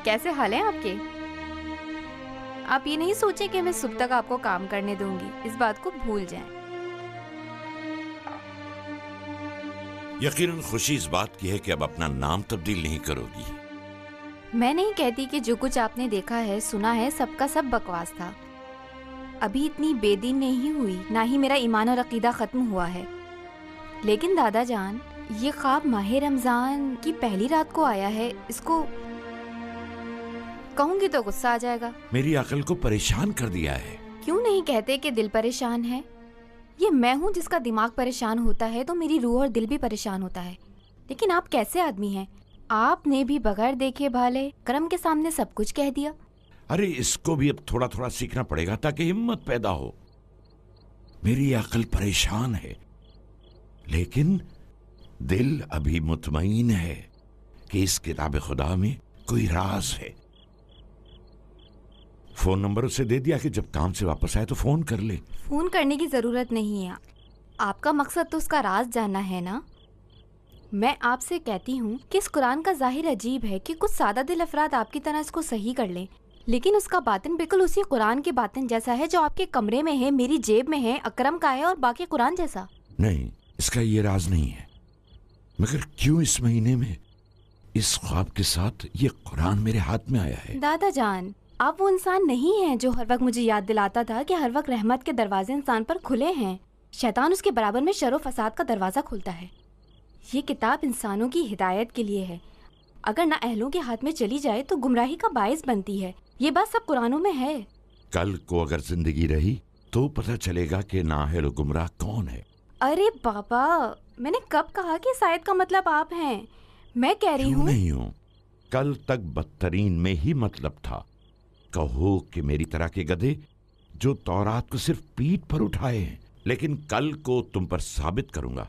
कैसे हाल हैं आपके? आप ये नहीं सोचें कि मैं सुबह तक आपको काम करने दूंगी, इस बात को भूल जाएं। यकीनन खुशी इस बात की है कि अब अपना नाम तब्दील नहीं करोगी। मैं नहीं कहती कि जो कुछ आपने देखा है, सुना है, सबका सब बकवास था। अभी इतनी बेदीन नहीं हुई, ना ही मेरा ईमान और अकीदा खत्म हुआ है। लेकिन दादा जान, ये ख्वाब माह रमजान की पहली रात को आया है, इसको कहूंगी तो गुस्सा आ जाएगा। मेरी अकल को परेशान कर दिया है। क्यों नहीं कहते कि दिल परेशान है? ये मैं हूँ जिसका दिमाग परेशान होता है तो मेरी रूह और दिल भी परेशान होता है। लेकिन आप कैसे आदमी हैं? आपने भी बगैर देखे भाले करम के सामने सब कुछ कह दिया। अरे इसको भी अब थोड़ा थोड़ा सीखना पड़ेगा ताकि हिम्मत पैदा हो। मेरी अकल परेशान है, लेकिन दिल अभी मुतमईन है कि इस किताब खुदा में कोई राज है। फोन नंबर उसे दे दिया कि जब काम से वापस आए तो फोन कर ले। फोन करने की जरूरत नहीं है। आपका मकसद तो उसका राज जानना है ना। मैं आपसे कहती हूँ कि इस कुरान का जाहिर अजीब है कि कुछ सादा दिल अफराद आपकी तरह इसको सही कर लें, लेकिन उसका बातिन बिल्कुल उसी कुरान के बातिन जैसा है जो आपके कमरे में है, मेरी जेब में है, अकरम का है और बाकी कुरान जैसा। नहीं, इसका ये राज नहीं है। मगर क्यों इस महीने में इस ख्वाब के साथ ये कुरान मेरे हाथ में आया है? दादा जान, आप वो इंसान नहीं हैं जो हर वक्त मुझे याद दिलाता था कि हर वक्त रहमत के दरवाजे इंसान पर खुले हैं। शैतान उसके बराबर में शर व फसाद का दरवाजा खोलता है। ये किताब इंसानों की हिदायत के लिए है। अगर ना अहलों के हाथ में चली जाए तो गुमराही का बाइस बनती है। ये बात सब कुरानों में है। कल को अगर जिंदगी रही तो पता चलेगा कि नाअहल गुमराह कौन है। अरे बाबा, मैंने कब कहा कि शायद का मतलब आप हैं? मैं कह रही हूँ नहीं हूँ। कल तक बदतरीन में ही मतलब था। कहो कि मेरी तरह के गधे जो तौरात को सिर्फ पीठ पर उठाए हैं, लेकिन कल को तुम पर साबित करूंगा।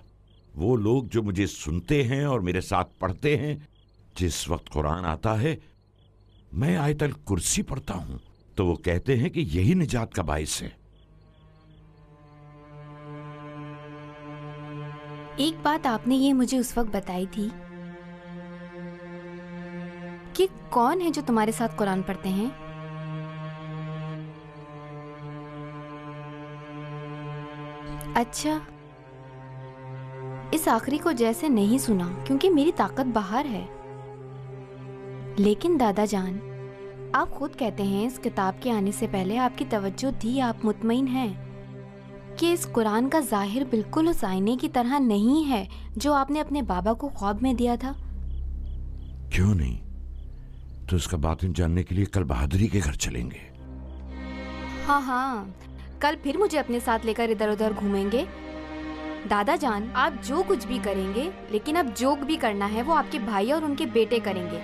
वो लोग जो मुझे सुनते हैं और मेरे साथ पढ़ते हैं, जिस वक्त कुरान आता है मैं आयतल कुर्सी पढ़ता हूं तो वो कहते हैं कि यही निजात का बाइस है। एक बात आपने ये मुझे उस वक्त बताई थी कि कौन है जो तुम्हारे साथ कुरान पढ़ते हैं। अच्छा, इस आखिरी को जैसे नहीं सुना क्योंकि मेरी ताकत बाहर है। लेकिन दादा जान, आप खुद कहते हैं इस किताब के आने से पहले आपकी तवज्जो थी, आप मुतमईन हैं कि इस कुरान का जाहिर बिल्कुल उस आईने की तरह नहीं है जो आपने अपने बाबा को ख्वाब में दिया था। क्यों नहीं? तो उसका बातिन जानने के लिए कल बहादुरी के घर चलेंगे। हाँ हाँ, कल फिर मुझे अपने साथ लेकर इधर उधर घूमेंगे। दादा जान, आप जो कुछ भी करेंगे, लेकिन अब जो भी करना है वो आपके भाई और उनके बेटे करेंगे।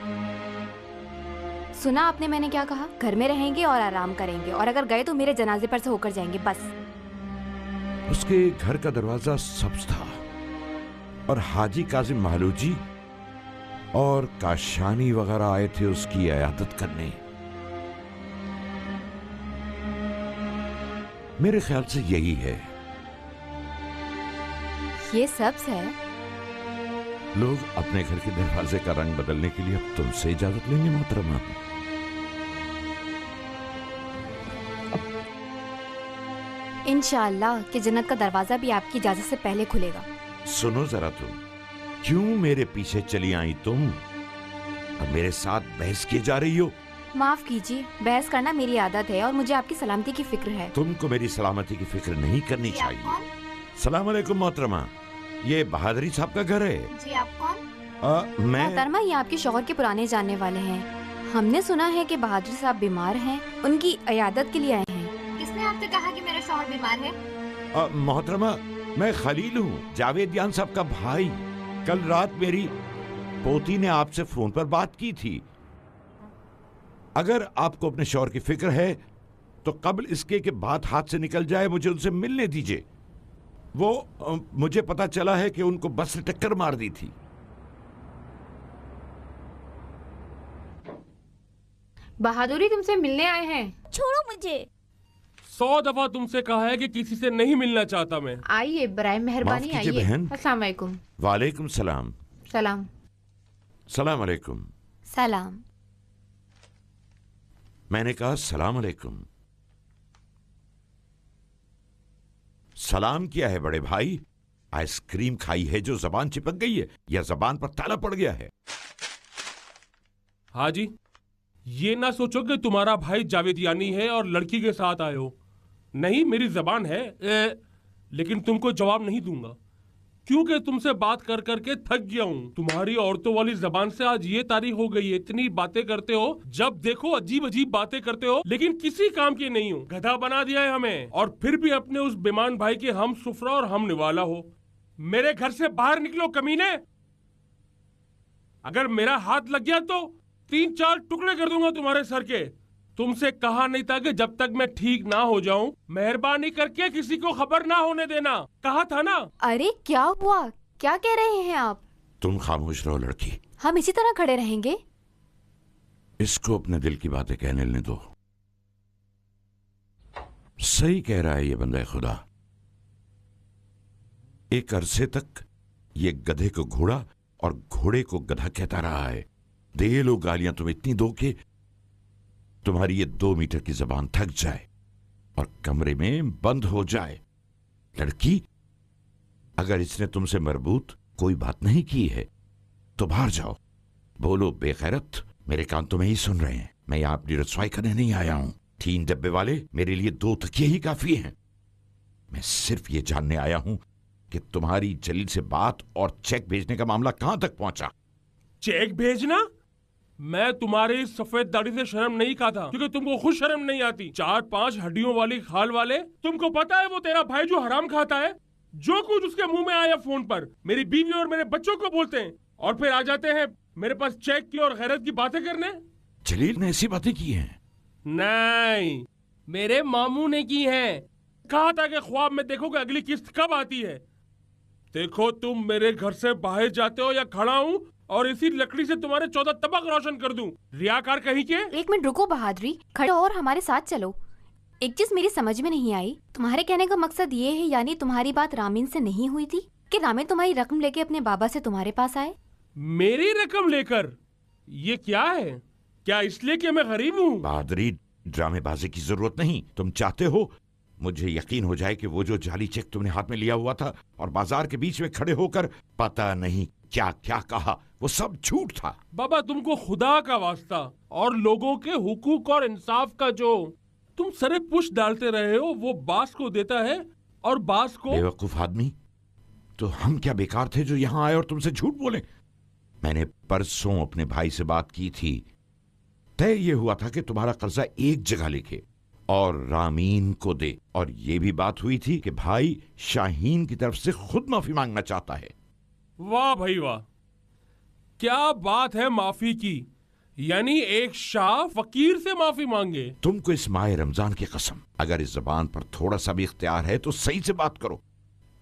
सुना आपने मैंने क्या कहा? घर में रहेंगे और आराम करेंगे, और अगर गए तो मेरे जनाजे पर से होकर जाएंगे, बस। उसके घर का दरवाजा सब्ज था और हाजी काजिम महलूजी और काशानी वगैरह आए थे उसकी इयादत करने। मेरे ख्याल से यही है। ये सब्ज है। लोग अपने घर के दरवाजे का रंग बदलने के लिए अब तुमसे इजाजत लेंगे मोहतरमा। इंशाअल्लाह कि जन्नत का दरवाजा भी आपकी इजाजत से पहले खुलेगा। सुनो जरा, तुम क्यों मेरे पीछे चली आई? तुम अब मेरे साथ बहस किए जा रही हो। माफ कीजिए, बहस करना मेरी आदत है और मुझे आपकी सलामती की फिक्र है। तुमको मेरी सलामती की फिक्र नहीं करनी चाहिए। सलाम अलैकुम मोहतरमा, ये बहादुरी साहब का घर है। जी, आप कौन? मैं मोहतरमा, ये आपके शौहर के पुराने जानने वाले हैं। हमने सुना है कि बहादुर साहब बीमार हैं, उनकी इयादत के लिए आए हैं। किसने आपसे कहा कि मेरा शौहर बीमार है? मोहतरमा, मैं खलील हूँ, जावेद साहब का भाई। कल रात मेरी पोती ने आपसे फोन पर बात की थी। अगर आपको अपने शौहर की फिक्र है तो कबल इसके कि बात हाथ से निकल जाए मुझे उनसे मिलने दीजिए। वो मुझे पता चला है कि उनको बस से टक्कर मार दी थी। बहादुरी तुमसे मिलने आए हैं। छोड़ो मुझे। 100 दफा तुमसे कहा है कि किसी से नहीं मिलना चाहता मैं। आइए, बराए मेहरबानी माफ कीजिए आइए। बहन। अस्सलाम वालेकुम। वालेकुम सलाम। सलाम। सलाम अलैकुम। सलाम। मैंने कहा सलाम अलैकुम। सलाम किया है बड़े भाई। आइसक्रीम खाई है जो जबान चिपक गई है या जबान पर ताला पड़ गया है? हाजी, ये ना सोचो कि तुम्हारा भाई जावेदियानी है और लड़की के साथ आए हो। नहीं, मेरी जबान है लेकिन तुमको जवाब नहीं दूंगा क्योंकि तुमसे बात कर करके थक गया हूँ। तुम्हारी औरतों वाली जबान से आज ये तारीख हो गई है, इतनी बातें करते हो, जब देखो अजीब अजीब बातें करते हो, लेकिन किसी काम की नहीं हो। गधा बना दिया है हमें, और फिर भी अपने उस बेमान भाई के हम सुफरा और हम निवाला हो। मेरे घर से बाहर निकलो कमीने। अगर मेरा हाथ लग गया तो 3-4 टुकड़े कर दूंगा तुम्हारे सर के। तुमसे कहा नहीं था कि जब तक मैं ठीक ना हो जाऊं, मेहरबानी करके किसी को खबर ना होने देना। कहा था ना। अरे क्या हुआ, क्या कह रहे हैं आप? तुम खामोश रहो लड़की। हम इसी तरह खड़े रहेंगे? इसको अपने दिल की बातें कहने लेने दो। सही कह रहा है ये बंदा खुदा। एक अरसे तक ये गधे को घोड़ा और घोड़े को गधा कहता रहा है। दे लो गालियां तुम इतनी दो कि तुम्हारी ये 2 मीटर की जबान थक जाए और कमरे में बंद हो जाए। लड़की, अगर इसने तुमसे मरबूत कोई बात नहीं की है तो बाहर जाओ। बोलो बेगैरत, मेरे कान तो में ही सुन रहे हैं। मैं यहां अपनी रसवाई करने नहीं आया हूं। 3 डब्बे वाले मेरे लिए 2 तकिए ही काफी हैं। मैं सिर्फ ये जानने आया हूं कि तुम्हारी जलील से बात और चेक भेजने का मामला कहां तक पहुंचा। चेक भेजना? मैं तुम्हारी सफेद दाढ़ी से शर्म नहीं खाता क्योंकि तुमको खुद शर्म नहीं आती। 4-5 हड्डियों वाली खाल वाले, तुमको पता है वो तेरा भाई जो हराम खाता है, जो कुछ उसके मुंह में आया फोन पर मेरी बीवी और मेरे बच्चों को बोलते हैं, और फिर आ जाते हैं मेरे पास चेक की और गैरत की बातें करने। जलील ने ऐसी बातें की हैं? नहीं, मेरे मामू ने की हैं। कहा था कि ख्वाब में देखो कि अगली किस्त कब आती है। देखो, तुम मेरे घर से बाहर जाते हो या खड़ा हूँ और इसी लकड़ी से तुम्हारे 14 तबक रोशन कर दूं। रियाकार कहीं के। 1 मिनट रुको बहादुरी, खड़े हो और हमारे साथ चलो। एक चीज मेरी समझ में नहीं आई, तुम्हारे कहने का मकसद ये है यानी तुम्हारी बात रामीन से नहीं हुई थी कि रामीन तुम्हारी रकम लेके अपने बाबा से तुम्हारे पास आए? मेरी रकम लेकर? ये क्या है? क्या इसलिए कि मैं गरीब हूँ? बहादुरी, ड्रामेबाजी की जरूरत नहीं। तुम चाहते हो मुझे यकीन हो जाए कि वो जो जाली चेक तुमने हाथ में लिया हुआ था और बाजार के बीच में खड़े होकर पता नहीं क्या क्या कहा, वो सब झूठ था। बाबा, तुमको खुदा का वास्ता और लोगों के हुकूक और इंसाफ का जो तुम सरे पुश डालते रहे हो, वो बास को देता है और बास को। बेवकूफ आदमी, तो हम क्या बेकार थे जो यहां आए और तुमसे झूठ बोले? मैंने परसों अपने भाई से बात की थी। तय ये हुआ था कि तुम्हारा कर्जा एक जगह लिखे और रामीन को दे, और ये भी बात हुई थी कि भाई शाहीन की तरफ से खुद माफी मांगना चाहता है। वाह भाई वाह, क्या बात है माफी की। यानी एक शाह फकीर से माफी मांगे। तुमको इस माह रमजान की कसम, अगर इस जबान पर थोड़ा सा भी इख्तियार है तो सही से बात करो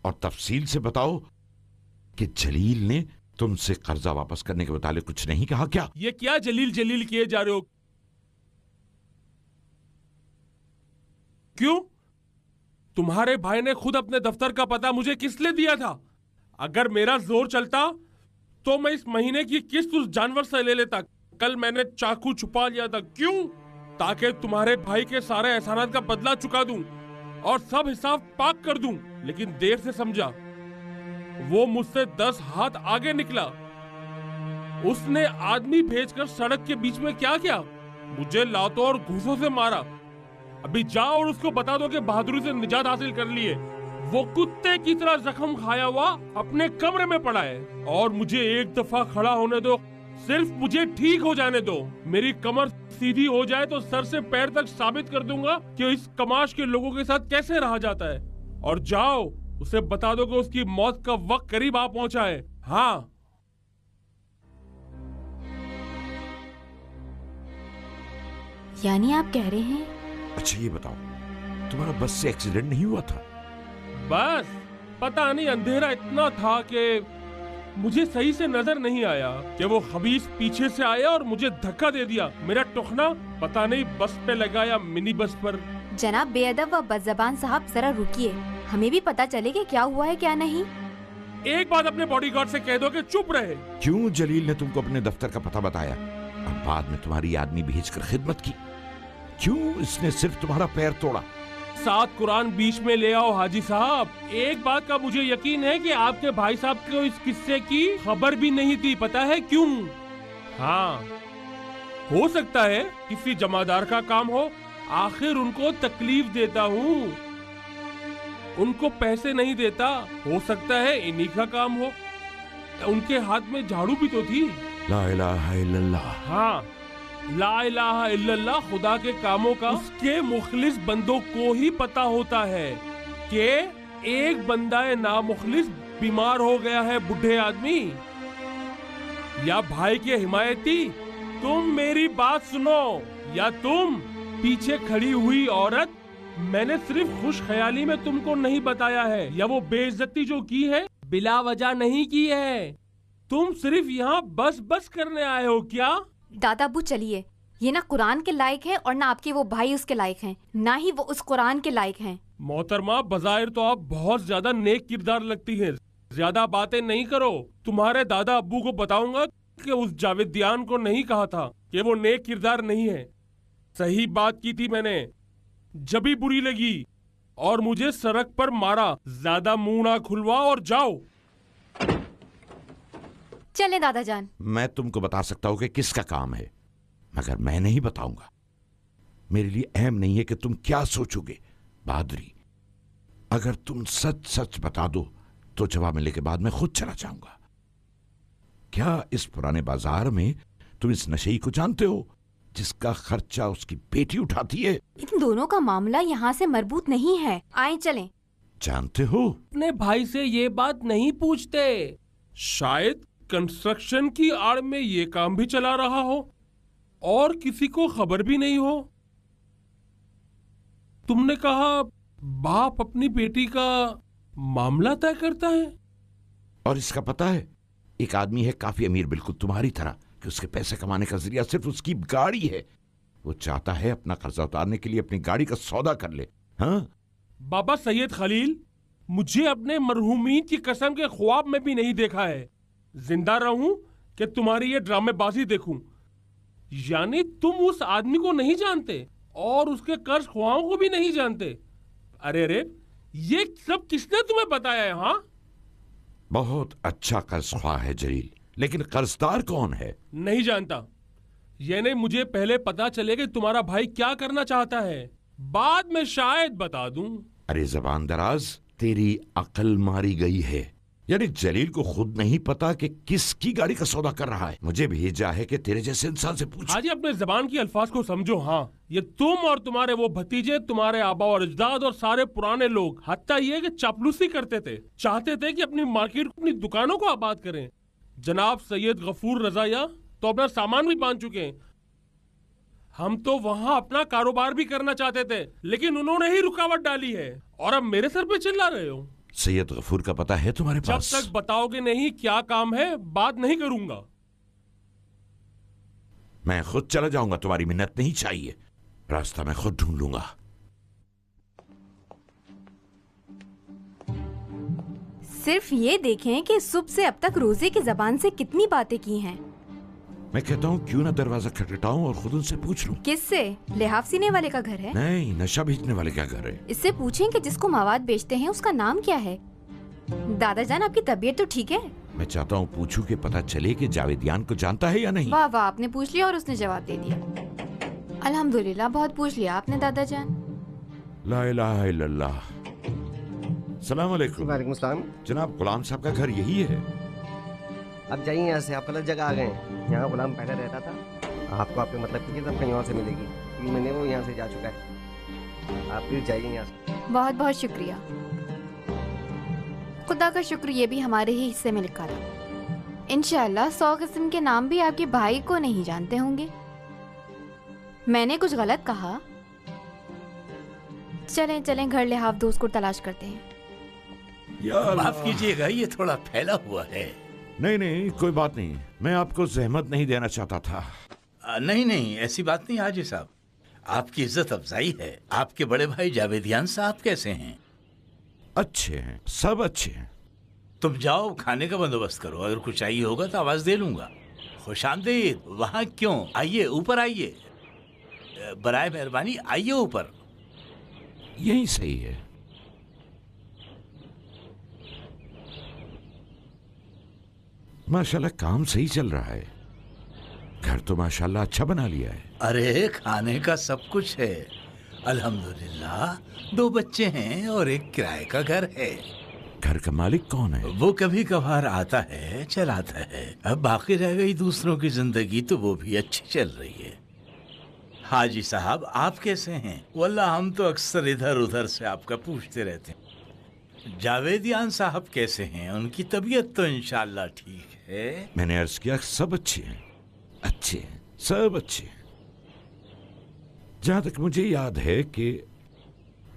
और तफसील से बताओ कि जलील ने तुमसे कर्जा वापस करने के मुतालिक कुछ नहीं कहा क्या? ये क्या जलील जलील किए जा रहे हो? क्यों? तुम्हारे भाई ने खुद अपने दफ्तर का पता मुझे किस लिए दिया था? अगर मेरा जोर चलता तो मैं इस महीने की किस्त उस जानवर से ले लेता। कल मैंने चाकू छुपा लिया था। क्यों? ताकि तुम्हारे भाई के सारे एहसानात का बदला चुका दूं और सब हिसाब पाक कर दूं। लेकिन देर से समझा, वो मुझसे 10 हाथ आगे निकला। उसने आदमी भेजकर सड़क के बीच में क्या किया? मुझे लातों और घूंसों से मारा। अभी जाओ और उसको बता दो कि बहादुरी से निजात हासिल कर लिए। वो कुत्ते की तरह जख्म खाया हुआ अपने कमरे में पड़ा है और मुझे एक दफा खड़ा होने दो, सिर्फ मुझे ठीक हो जाने दो। मेरी कमर सीधी हो जाए तो सर से पैर तक साबित कर दूंगा कि इस कमाश के लोगों के साथ कैसे रहा जाता है। और जाओ, उसे बता दो कि उसकी मौत का वक्त करीब आ पहुंचा है। हाँ, यानी आप कह रहे हैं? अच्छा ये बताओ, तुम्हारा बस से एक्सीडेंट नहीं हुआ था? बस पता नहीं, अंधेरा इतना था कि मुझे सही से नजर नहीं आया कि वो खबीस पीछे से आया और मुझे धक्का दे दिया। मेरा टुकना पता नहीं बस पे लगा या मिनी बस पर। जनाब बेअदब व बदज़बान साहब, जरा रुकिए, हमें भी पता चले कि क्या हुआ है क्या नहीं। एक बात अपने बॉडीगार्ड से कह दो कि चुप रहे। क्यों जलील ने तुमको अपने दफ्तर का पता बताया और बाद में तुम्हारी आदमी भेजकर खिदमत की? क्यों इसने सिर्फ तुम्हारा पैर तोड़ा? 7 कुरान बीच में ले आओ हाजी साहब। एक बात का मुझे यकीन है कि आपके भाई साहब को इस किस्से की खबर भी नहीं थी। पता है क्यों? हाँ, हो सकता है किसी जमादार का काम हो। आखिर उनको तकलीफ देता हूँ, उनको पैसे नहीं देता। हो सकता है इन्हीं का काम हो। उनके हाथ में झाड़ू भी तो थी। ला इलाहा इल्लल्लाह। हाँ, ला इलाहा इल्लल्लाह खुदा के कामों का उसके मुखलिस बंदों को ही पता होता है कि एक बंदा नामुखलिस बीमार हो गया है, बूढ़े आदमी या भाई के हिमायती। तुम मेरी बात सुनो, या तुम पीछे खड़ी हुई औरत। मैंने सिर्फ खुश ख्याली में तुमको नहीं बताया है, या वो बेइज्जती जो की है बिला वजह नहीं की है। तुम सिर्फ यहाँ बस बस करने आए हो क्या? दादा अब्बू चलिए, ये ना कुरान के लायक है और ना आपके वो भाई उसके लायक हैं, ना ही वो उस कुरान के लायक हैं। मोहतरमा, बज़ाहिर तो आप बहुत ज्यादा नेक किरदार लगती हैं। ज्यादा बातें नहीं करो। तुम्हारे दादा अब्बू को बताऊंगा कि उस जावेदियान को नहीं कहा था कि वो नेक किरदार नहीं है। सही बात की थी मैंने, जभी बुरी लगी और मुझे सड़क पर मारा। ज्यादा मुंह ना खुलवाओ और जाओ। चले दादा जान। मैं तुमको बता सकता हूं कि किसका काम है, मगर मैं नहीं बताऊंगा। मेरे लिए अहम नहीं है कि तुम क्या सोचोगे। बहादुरी, अगर तुम सच सच बता दो तो जवाब मिलने के बाद मैं खुद चला जाऊंगा। क्या इस पुराने बाजार में तुम इस नशेई को जानते हो जिसका खर्चा उसकी बेटी उठाती है? इन दोनों का मामला यहाँ से मरबूत नहीं है। आए चलें। जानते हो, अपने भाई से ये बात नहीं पूछते। शायद कंस्ट्रक्शन की आड़ में ये काम भी चला रहा हो और किसी को खबर भी नहीं हो। तुमने कहा बाप अपनी बेटी का मामला तय करता है। और इसका पता है, एक आदमी है काफी अमीर, बिल्कुल तुम्हारी तरह, कि उसके पैसे कमाने का जरिया सिर्फ उसकी गाड़ी है। वो चाहता है अपना कर्जा उतारने के लिए अपनी गाड़ी का सौदा कर ले। हाँ बाबा सैयद खलील, मुझे अपने मरहूमीन की कसम के ख्वाब में भी नहीं देखा है जिंदा रहूं कि तुम्हारी ये ड्रामेबाजी देखूं। यानी तुम उस आदमी को नहीं जानते और उसके कर्ज ख्वाहों को भी नहीं जानते। अरे अरे, ये सब किसने तुम्हें बताया है? हाँ, बहुत अच्छा कर्ज ख्वाह है जलील, लेकिन कर्जदार कौन है? नहीं जानता। यानी मुझे पहले पता चले कि तुम्हारा भाई क्या करना चाहता है, बाद में शायद बता दूं। अरे जबान दराज, तेरी अकल मारी गई है। यानी जलील को खुद नहीं पता कि किसकी गाड़ी का सौदा कर रहा है। मुझे भेजा है कि तेरे जैसे इंसान से पूछ। हाजी, अपने जबान की अल्फाज को समझो। हाँ, ये तुम और तुम्हारे वो भतीजे, तुम्हारे आबा और अजदाद और सारे पुराने लोग, हत्ता ये कि चापलूसी करते थे, चाहते थे कि अपनी मार्केट, अपनी दुकानों को आबाद करें। जनाब सैयद गफूर रजाया तो अपना सामान भी बांध चुके हैं। हम तो वहाँ अपना कारोबार भी करना चाहते थे, लेकिन उन्होंने ही रुकावट डाली है। और अब मेरे सर पे चिल्ला रहे हो। सैयद गफूर का पता है तुम्हारे पास? जब तक बताओगे नहीं क्या काम है, बात नहीं करूंगा। मैं खुद चला जाऊंगा, तुम्हारी मिन्नत नहीं चाहिए। रास्ता मैं खुद ढूंढ लूंगा। सिर्फ ये देखें कि सुबह से अब तक रोजे की जबान से कितनी बातें की हैं। मैं कहता हूँ क्यों ना दरवाजा खटखटाऊं और खुद उनसे पूछ लूं। किससे? लिहाफ सीने वाले का घर है? नहीं, नशा बेचने वाले का घर है। इससे पूछें कि जिसको मवाद बेचते हैं उसका नाम क्या है। दादा जान, आपकी तबीयत तो ठीक है? मैं चाहता हूँ पूछूं कि पता चले कि जावेदियान को जानता है या नहीं। वाह वाह, आपने पूछ लिया और उसने जवाब दे दिया। अल्हम्दुलिल्लाह, बहुत पूछ लिया आपने दादा जान। ला इलाहा इल्लल्लाह। सलाम अलैकुम। वालेकुम सलाम। जनाब, गुलाम साहब का घर यही है? अब जाइए यहाँ से, आप गलत जगह आ गए हैं। यहाँ गुलाम पहले रहता था। आपको आपके मतलब की किताब कहीं और से मिलेगी। 3 महीने वो यहाँ से जा चुका है। आप फिर जाइए यहाँ से। बहुत बहुत शुक्रिया। खुदा का शुक्र, ये भी हमारे ही हिस्से में लिखा था। इंशाअल्लाह 100 किस्म के नाम भी आपके भाई को नहीं जानते होंगे। मैंने कुछ गलत कहा? चलें चलें, घर लिहाफ दोस्त को तलाश करते हैं। माफ कीजिएगा, ये थोड़ा फैला हुआ है। नहीं नहीं, कोई बात नहीं। मैं आपको जहमत नहीं देना चाहता था। नहीं नहीं, ऐसी बात नहीं हाजी साहब, आपकी इज्जत अफजाई है। आपके बड़े भाई जावेदियान साहब कैसे हैं? अच्छे हैं, सब अच्छे हैं। तुम जाओ, खाने का बंदोबस्त करो। अगर कुछ चाहिए होगा तो आवाज दे लूंगा। खुशामदीद। वहाँ क्यों, आइए ऊपर आइए। बराए मेहरबानी आइए ऊपर। यही सही है। माशाल्लाह काम सही चल रहा है। घर तो माशाल्लाह अच्छा बना लिया है। अरे खाने का सब कुछ है अल्हम्दुलिल्लाह। 2 बच्चे हैं और एक किराए का घर है। घर का मालिक कौन है? वो कभी कभार आता है, चलाता है। अब बाकी रह गई दूसरों की जिंदगी तो वो भी अच्छी चल रही है। हाजी साहब आप कैसे हैं? वल्लाह हम तो अक्सर इधर उधर से आपका पूछते रहते हैं। जावेदियान साहब कैसे हैं? उनकी तबीयत तो इंशाल्लाह ठीक है। मैंने अर्ज किया सब अच्छे हैं, अच्छे हैं, सब अच्छे हैं। जहां तक मुझे याद है कि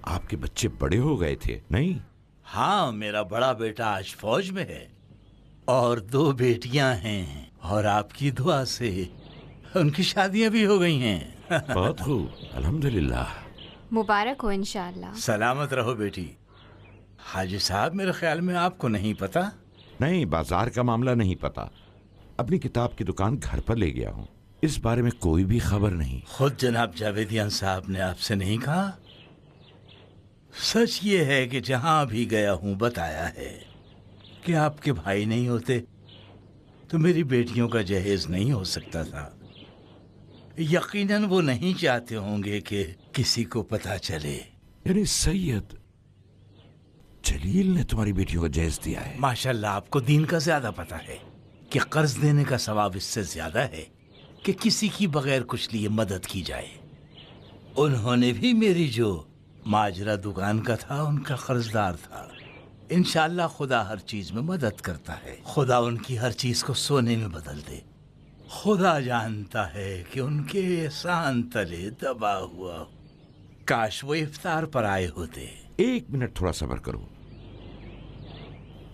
आपके बच्चे बड़े हो गए थे, नहीं? हाँ, मेरा बड़ा बेटा आज फौज में है और 2 बेटियां हैं और आपकी दुआ से उनकी शादियां भी हो गई हैं। बहुत खूब, अल्हम्दुलिल्लाह। मुबारक हो इंशाअल्लाह। सलामत रहो बेटी। हाजी साहब मेरे ख्याल में आपको नहीं पता? नहीं, बाजार का मामला नहीं पता। अपनी किताब की दुकान घर पर ले गया हूँ, इस बारे में कोई भी खबर नहीं। खुद जनाब जावेदियान साहब ने आपसे नहीं कहा? सच ये है कि जहां भी गया हूं बताया है कि आपके भाई नहीं होते तो मेरी बेटियों का जहेज नहीं हो सकता था। यकीनन वो नहीं चाहते होंगे कि किसी को पता चले। यानी सैयद जलील ने तुम्हारी बेटियों को जहेज दिया है? माशाल्लाह आपको दीन का ज्यादा पता है कि कर्ज देने का सवाब इससे ज्यादा है कि किसी की बगैर कुछ लिए मदद की जाए। उन्होंने भी मेरी जो माजरा दुकान का था उनका कर्जदार था। इंशाल्लाह खुदा हर चीज में मदद करता है। खुदा उनकी हर चीज को सोने में बदल दे। खुदा जानता है कि उनके एहसान तले दबा हुआ। काश वो इफ्तार पर आए होते। 1 मिनट थोड़ा सब्र करो।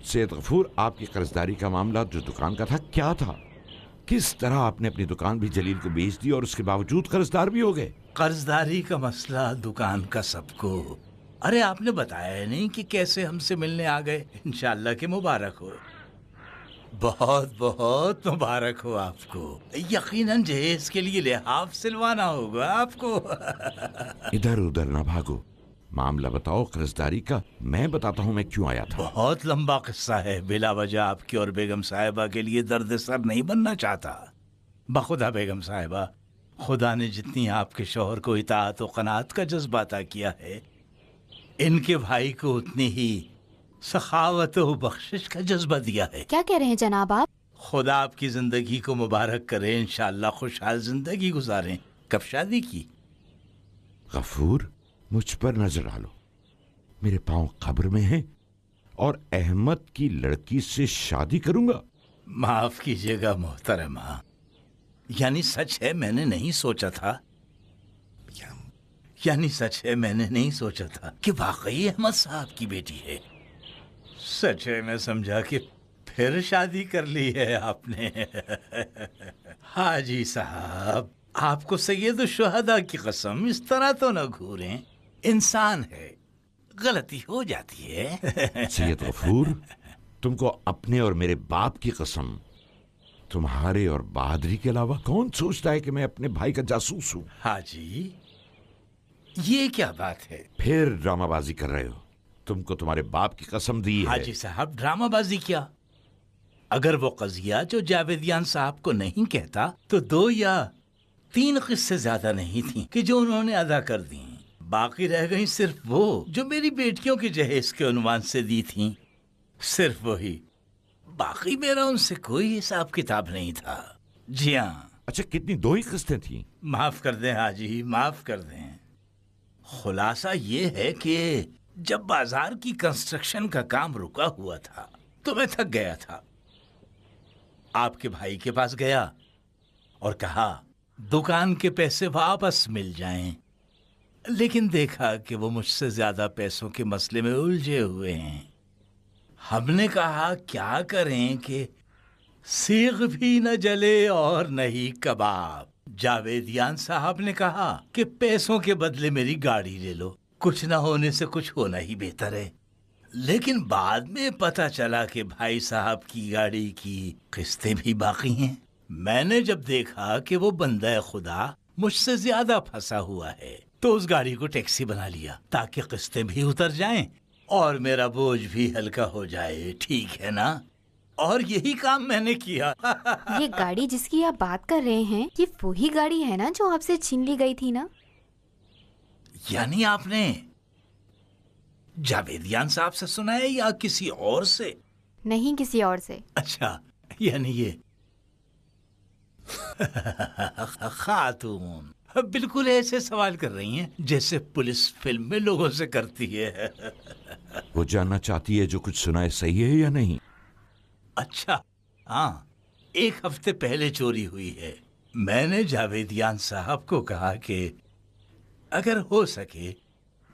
सैयद गफूर, आपकी कर्जदारी का मामला जो दुकान का था क्या था? किस तरह आपने अपनी दुकान भी जलील को बेच दी और उसके बावजूद कर्जदार भी हो गए? कर्जदारी का मसला दुकान का सबको। अरे आपने बताया नहीं कि कैसे हमसे मिलने आ गए। इंशाल्लाह के मुबारक हो। बहुत बहुत मुबारक हो आपको। यकीनन जहेज के लिए लिहाफ सिलवाना होगा आपको। इधर उधर ना भागो, मामला बताओ कर्जदारी का। मैं बताता हूँ मैं क्यों आया था। बहुत लंबा किस्सा है। बिला वजह आपकी और बेगम साहिबा के लिए दर्द सर नहीं बनना चाहता। बखुदा बेगम साहिबा, खुदा ने जितनी आपके शौहर को इताअत और कनात का जज्बा अता किया है, इनके भाई को उतनी ही सखावत और बख्शिश का जज्बा दिया है। क्या कह रहे हैं जनाब आप? खुदा आपकी जिंदगी को मुबारक करे। इंशाल्लाह खुशहाल जिंदगी गुजारें। कब शादी की? गफूर, मुझ पर नजर डालो। मेरे पांव कब्र में हैं और अहमद की लड़की से शादी करूंगा? माफ कीजिएगा मोहतरमा, यानी सच है मैंने नहीं सोचा था। यानी सच है मैंने नहीं सोचा था कि वाकई अहमद साहब की बेटी है। सच है मैं समझा कि फिर शादी कर ली है आपने। हाजी साहब, आपको सैयद शुहदा की कसम इस तरह तो न घूरें। इंसान है, गलती हो जाती है। सैयद गफूर, तुमको अपने और मेरे बाप की कसम, तुम्हारे और बहादुरी के अलावा कौन सोचता है कि मैं अपने भाई का जासूस हूं? हाजी, ये क्या बात है? फिर ड्रामाबाजी कर रहे हो। तुमको तुम्हारे बाप की कसम दी है। हाजी साहब, ड्रामाबाजी क्या? अगर वो कजिया जो जावेदियान साहब को नहीं कहता तो 2 या 3 किस्से ज्यादा नहीं थी कि जो उन्होंने अदा कर दी। बाकी रह गई सिर्फ वो जो मेरी बेटियों के जहेज के उन्वान से दी थी। सिर्फ वही। बाकी मेरा उनसे कोई हिसाब किताब नहीं था। जी हाँ। अच्छा, कितनी 2 ही किस्तें थी? माफ कर दें हाजी, माफ कर दें। खुलासा ये है कि जब बाजार की कंस्ट्रक्शन का काम रुका हुआ था तो मैं थक गया था। आपके भाई के पास गया और कहा दुकान के पैसे वापस मिल जाएं, लेकिन देखा कि वो मुझसे ज्यादा पैसों के मसले में उलझे हुए हैं। हमने कहा क्या करें कि सीख भी न जले और न ही कबाब। जावेदियान साहब ने कहा कि पैसों के बदले मेरी गाड़ी ले लो, कुछ ना होने से कुछ होना ही बेहतर है। लेकिन बाद में पता चला कि भाई साहब की गाड़ी की किस्तें भी बाकी हैं। मैंने जब देखा कि वो बंदा खुदा मुझसे ज्यादा फंसा हुआ है, तो उस गाड़ी को टैक्सी बना लिया ताकि किस्तें भी उतर जाएं और मेरा बोझ भी हल्का हो जाए। ठीक है ना? और यही काम मैंने किया। ये गाड़ी जिसकी आप बात कर रहे हैं, ये वही गाड़ी है ना जो आपसे छीन ली गई थी ना? यानी आपने जावेदियान साहब से सुना है या किसी और से? नहीं, किसी और से। अच्छा, यानी ये खातून बिल्कुल ऐसे सवाल कर रही हैं जैसे पुलिस फिल्म में लोगों से करती है। वो जानना चाहती है जो कुछ सुना है सही है या नहीं। अच्छा, हाँ, 1 हफ्ते पहले चोरी हुई है। मैंने जावेदियान साहब को कहा कि अगर हो सके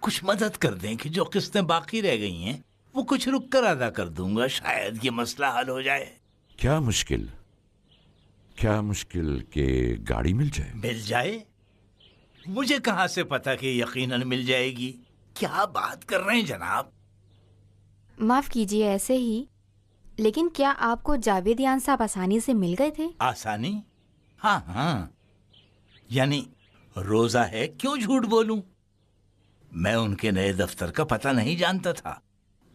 कुछ मदद कर दें कि जो किस्तें बाकी रह गई हैं वो कुछ रुक कर अदा कर दूंगा, शायद ये मसला हल हो जाए। क्या मुश्किल के गाड़ी मिल जाए? मिल जाए? मुझे कहां से पता कि यकीनन मिल जाएगी? क्या बात कर रहे हैं जनाब? माफ कीजिए, ऐसे ही। लेकिन क्या आपको जावेदियान साहब आसानी से मिल गए थे? आसानी? हाँ हाँ, यानी रोजा है, क्यों झूठ बोलूं? मैं उनके नए दफ्तर का पता नहीं जानता था,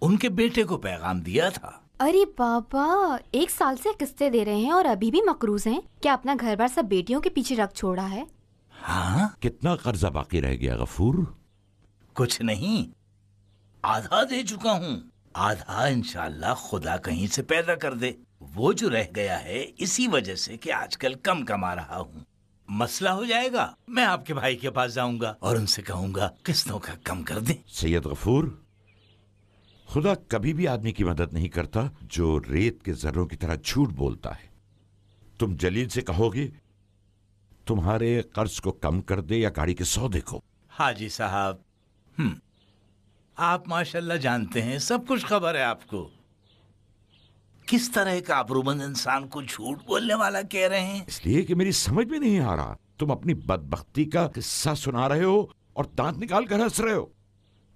उनके बेटे को पैगाम दिया था। अरे बाबा, 1 साल से किस्तें दे रहे हैं और अभी भी मकरूज हैं। क्या अपना घर बार सब बेटियों के पीछे रख छोड़ा है? हाँ? कितना कर्जा बाकी रह गया गफूर? कुछ नहीं, आधा दे चुका हूँ। आधा इंशाल्लाह खुदा कहीं से पैदा कर दे। वो जो रह गया है इसी वजह से कि आजकल कम कमा रहा हूँ। मसला हो जाएगा, मैं आपके भाई के पास जाऊंगा और उनसे कहूंगा किस्तों का कम कर दें। सैयद गफूर, खुदा कभी भी आदमी की मदद नहीं करता जो रेत के जर्रों की तरह झूठ बोलता है। तुम जलील से कहोगे तुम्हारे कर्ज को कम कर दे या गाड़ी के सौदे को। हाजी साहब, आप माशाल्लाह जानते हैं, सब कुछ खबर है आपको। किस तरह का आबरूमंद इंसान को झूठ बोलने वाला कह रहे हैं? इसलिए कि मेरी समझ में नहीं आ रहा, तुम अपनी बदबख्ती का किस्सा सुना रहे हो और दांत निकाल कर हंस रहे हो।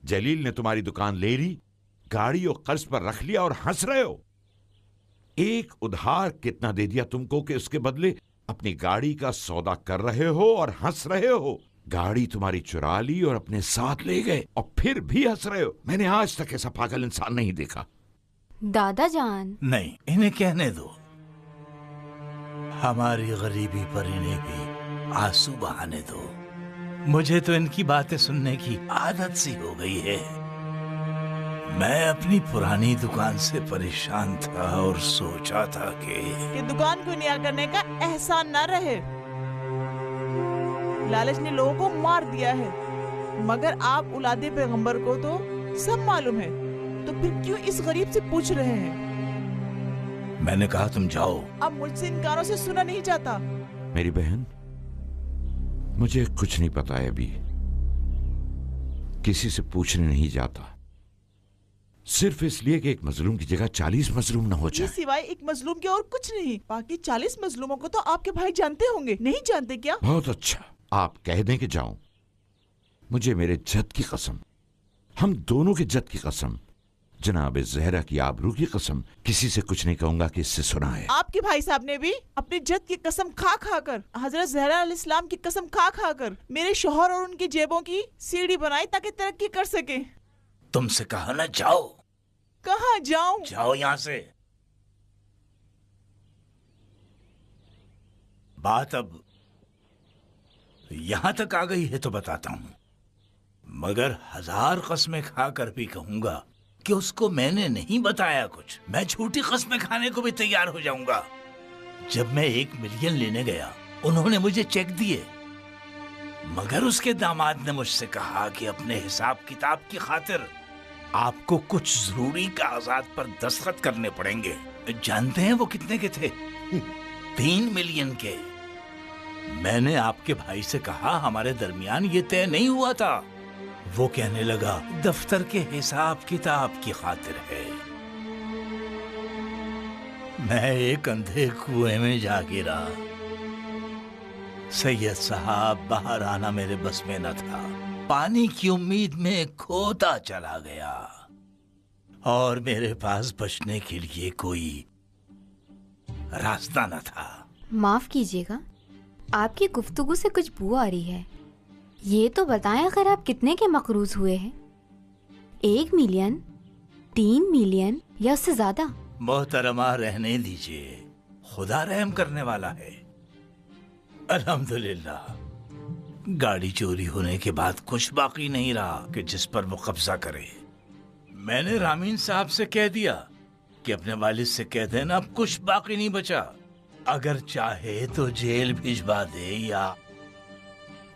जलील ने तुम्हारी दुकान ले ली, गाड़ी और कर्ज पर रख लिया और हंस रहे हो। एक उधार कितना दे दिया तुमको कि उसके बदले अपनी गाड़ी का सौदा कर रहे हो और हंस रहे हो। गाड़ी तुम्हारी चुरा ली और अपने साथ ले गए और फिर भी हंस रहे हो। मैंने आज तक ऐसा पागल इंसान नहीं देखा। दादा जान, नहीं, इन्हें कहने दो। हमारी गरीबी पर इन्हें भी आंसू बहाने दो। मुझे तो इनकी बातें सुनने की आदत सी हो गई है। मैं अपनी पुरानी दुकान से परेशान था और सोचा था कि दुकान को नया करने का एहसान न रहे। लालच ने लोगों को मार दिया है, मगर आप औलादे पैगंबर को तो सब मालूम है, तो फिर क्यों इस गरीब से पूछ रहे हैं? मैंने कहा तुम जाओ। अब मुझसे इन कानों से सुना नहीं जाता। मेरी बहन, मुझे कुछ नहीं पता है अभी। किसी से पूछने नहीं जाता, सिर्फ इसलिए कि एक मजलूम की जगह 40 मजलूम न हो जाए। सिवाय एक मजलूम के और कुछ नहीं। बाकी 40 मजलूमों को तो आपके भाई जानते होंगे, नहीं जानते क्या? बहुत अच्छा, आप कह दें कि जाऊं। मुझे मेरे जद की कसम, हम दोनों के जद की कसम, जनाब जहरा की आबरू की कसम, किसी से कुछ नहीं कहूंगा कि इससे सुना है। आपके भाई साहब ने भी अपनी जद की कसम खा खा कर, हजरत ज़हरा अलैहिस्सलाम की कसम खा खा कर मेरे शोहर और उनकी जेबों की सीढ़ी बनाई ताकि तरक्की कर सके। तुमसे कहा ना जाओ। कहाँ जाऊं? जाओ यहाँ से। बात अब यहां तक आ गई है तो बताता हूं, मगर 1000 कसमें खाकर भी कहूंगा कि उसको मैंने नहीं बताया कुछ। मैं झूठी कसमें खाने को भी तैयार हो जाऊंगा। जब मैं 1 मिलियन लेने गया, उन्होंने मुझे चेक दिए, मगर उसके दामाद ने मुझसे कहा कि अपने हिसाब किताब की खातिर आपको कुछ जरूरी कागजात पर दस्तखत करने पड़ेंगे। जानते हैं वो कितने के थे? 3 मिलियन के। मैंने आपके भाई से कहा हमारे दरमियान ये तय नहीं हुआ था। वो कहने लगा दफ्तर के हिसाब किताब की खातिर है। मैं एक अंधे कुएं में जा गिरा। सैयद साहब, बाहर आना मेरे बस में न था। पानी की उम्मीद में खोता चला गया और मेरे पास बचने के लिए कोई रास्ता न था। माफ कीजिएगा, आपकी गुफ्तगू से कुछ बू आ रही है। ये तो बताएं आखिर आप कितने के मकरूज हुए हैं? 1 मिलियन, 3 मिलियन या उससे ज्यादा? मोहतरमा रहने दीजिए, खुदा रहम करने वाला है। अल्हम्दुलिल्लाह, गाड़ी चोरी होने के बाद कुछ बाकी नहीं रहा कि जिस पर वो कब्जा करे। मैंने रामीन साहब से कह दिया कि अपने वालिद से कह देना अब कुछ बाकी नहीं बचा। अगर चाहे तो जेल भिजवा दे या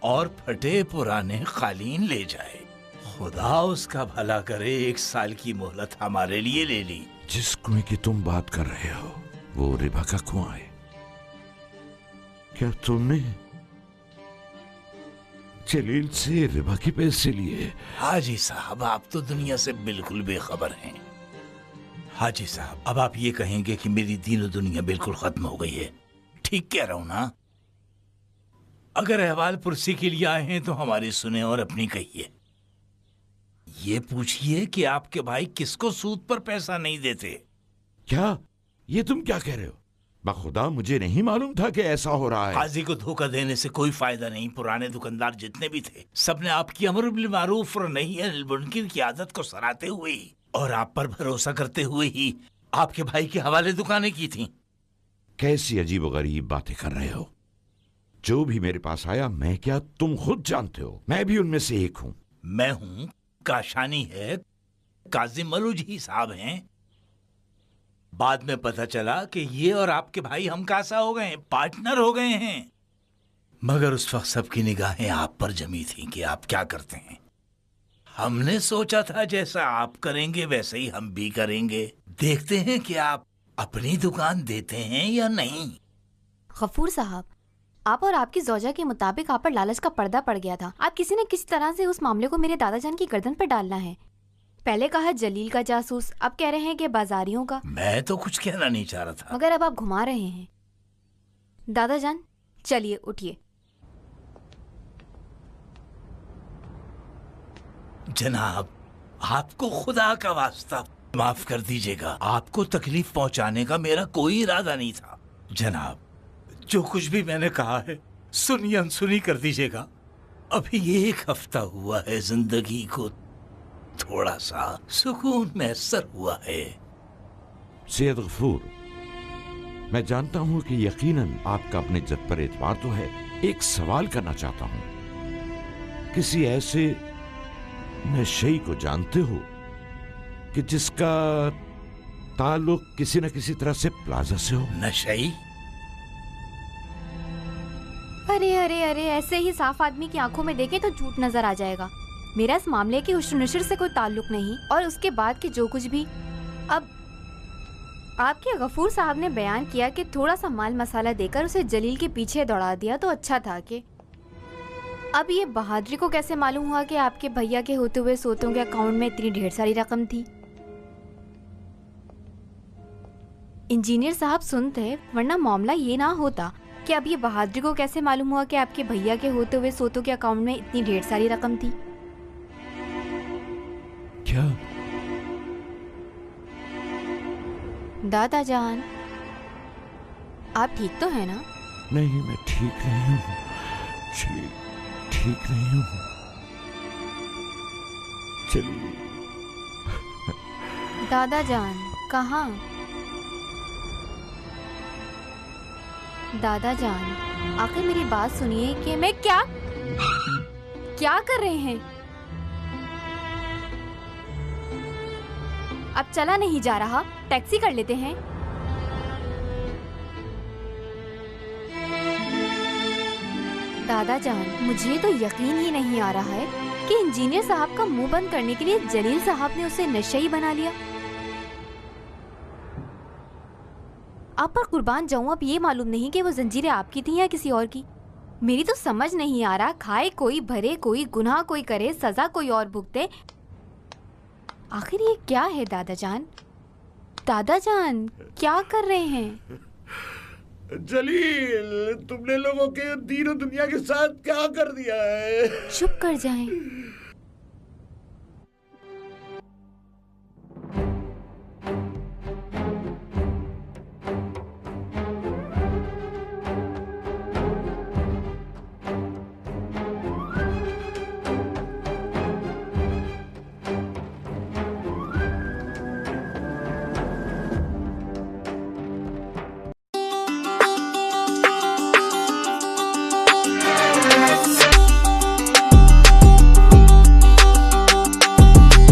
और फटे पुराने कालीन ले जाए। खुदा उसका भला करे। 1 साल की मोहलत हमारे लिए ले ली। जिस कुएं की तुम बात कर रहे हो वो रिबा का कुआं है। क्या तुमने जलील से रिबा के पैसे लिए? हाजी साहब, आप तो दुनिया से बिल्कुल बेखबर हैं। हाजी साहब, अब आप ये कहेंगे कि मेरी दीन दुनिया बिल्कुल खत्म हो गई है। ठीक कह रहा हूं ना? अगर अहवाल पुरसी के लिए आए हैं तो हमारी सुने और अपनी कहिए। ये पूछिए कि आपके भाई किसको सूद पर पैसा नहीं देते। क्या ये तुम क्या कह रहे हो? बखुदा मुझे नहीं मालूम था कि ऐसा हो रहा है। काजी को धोखा देने से कोई फायदा नहीं। पुराने दुकानदार जितने भी थे सबने आपकी अमर बिल मारूफ और नही अनिल मुनकिर की आदत को सराहते हुए ही और आप पर भरोसा करते हुए ही आपके भाई के हवाले दुकानें की थी। कैसी अजीबोगरीब बातें कर रहे हो? जो भी मेरे पास आया, मैं क्या तुम खुद जानते हो, मैं भी उनमें से एक हूं। मैं हूं, काशानी है, काजिम मलूजी साहब हैं। बाद में पता चला कि ये और आपके भाई हमकासा हो गए, पार्टनर हो गए हैं। मगर उस वक्त सबकी निगाहें आप पर जमी थी कि आप क्या करते हैं। हमने सोचा था जैसा आप करेंगे वैसे ही हम भी करेंगे। देखते हैं कि आप अपनी दुकान देते हैं या नहीं। गफूर साहब, आप और आपकी ज़ौजा के मुताबिक आप पर लालच का पर्दा पड़ गया था। आप किसी न किसी तरह से उस मामले को मेरे दादाजान की गर्दन पर डालना है। पहले कहा जलील का जासूस, अब कह रहे हैं कि बाजारियों का। मैं तो कुछ कहना नहीं चाह रहा था, मगर अब आप घुमा रहे हैं। दादाजान चलिए उठिए। जनाब, आपको खुदा का वास्ता माफ कर दीजिएगा। आपको तकलीफ पहुंचाने का मेरा कोई इरादा नहीं था। जनाब, जो कुछ भी मैंने कहा है सुनी अनसुनी कर दीजिएगा। अभी 1 हफ्ता हुआ है, जिंदगी को थोड़ा सा सुकून मैसर हुआ है। सैयद गफूर, मैं जानता हूं कि यकीनन आपका अपने जद पर एतबार तो है। एक सवाल करना चाहता हूं। किसी ऐसे नशई को जानते हो कि जिसका ताल्लुक किसी न किसी तरह से प्लाजा से हो? नशई? अरे अरे अरे, ऐसे ही साफ आदमी की आंखों में देखें तो झूठ नजर आ जाएगा। मेरा इस मामले के हुस्न नशर से कोई ताल्लुक नहीं, और उसके बाद के जो कुछ भी। अब आपके गफूर साहब ने बयान किया कि थोड़ा सा माल मसाला देकर उसे जलील के पीछे दौड़ा दिया तो अच्छा था कि। अब ये बहादुरी को कैसे मालूम हुआ कि आपके भैया के होते हुए सोतों के अकाउंट में इतनी ढेर सारी रकम थी? इंजीनियर साहब सुनते, वरना मामला ये ना होता कि अब ये बहादुरी को कैसे मालूम हुआ कि आपके भैया के होते हुए सोतों के अकाउंट में इतनी ढेर सारी रकम थी। क्या? दादाजान, आप ठीक तो है ना? नहीं, मैं ठीक नहीं हूँ। चलिए, ठीक नहीं हूँ। चलिए। दादाजान कहाँ? दादाजान, आखिर मेरी बात सुनिए कि मैं क्या कर रहे हैं? अब चला नहीं जा रहा, टैक्सी कर लेते हैं। दादाजान, मुझे तो यकीन ही नहीं आ रहा है कि इंजीनियर साहब का मुंह बंद करने के लिए जलील साहब ने उसे नशई बना लिया। आप पर कुर्बान जाऊं, अब ये मालूम नहीं कि वो जंजीरें आपकी थी या किसी और की। मेरी तो समझ नहीं आ रहा, खाए कोई, भरे कोई, गुनाह कोई करे, सजा कोई और भुगते। आखिर ये क्या है दादाजान? दादाजान क्या कर रहे हैं? जलील, तुमने लोगों के दीन और दुनिया के साथ क्या कर दिया है? चुप कर जाएं।